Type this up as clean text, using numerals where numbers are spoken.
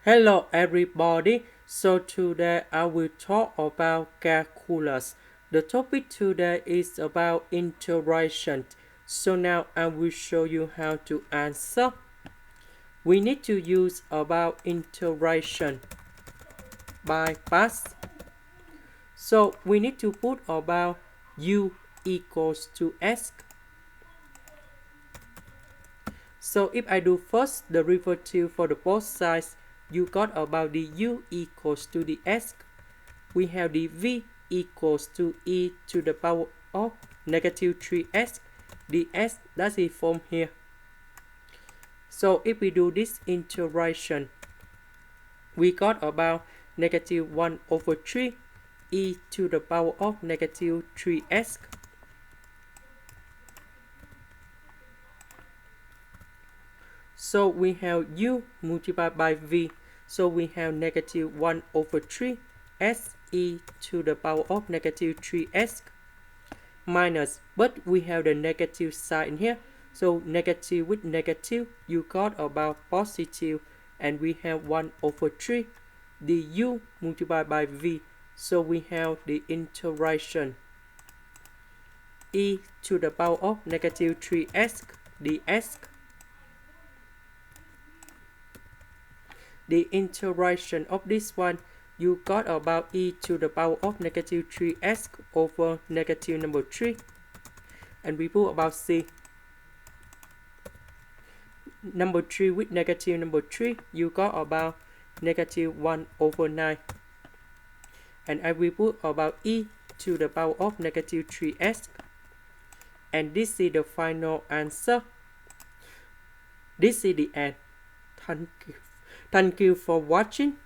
Hello everybody, so today I will talk about calculus. The topic today is about integration. So now I will show you how to answer. We need to use about integration by past. So we need to put about u equals to s. So if I do first the derivative for the both sides, you got about the u equals to the s. We have the v equals to e to the power of negative 3s. The s that is formed here. So if we do this integration, we got about negative 1 over 3 e to the power of negative 3s. So we have u multiplied by v. So we have negative 1 over 3 s e to the power of negative 3s minus, but we have the negative sign here. So negative with negative, you got about positive, and we have 1 over 3. The u multiplied by v. So we have the integration e to the power of negative 3s ds. The integration of this one, you got about e to the power of negative 3s over negative number 3. And we put about c. Number 3 with negative number 3, you got about negative 1 over 9. And I will put about e to the power of negative 3s. And this is the final answer. This is the end. Thank you for watching.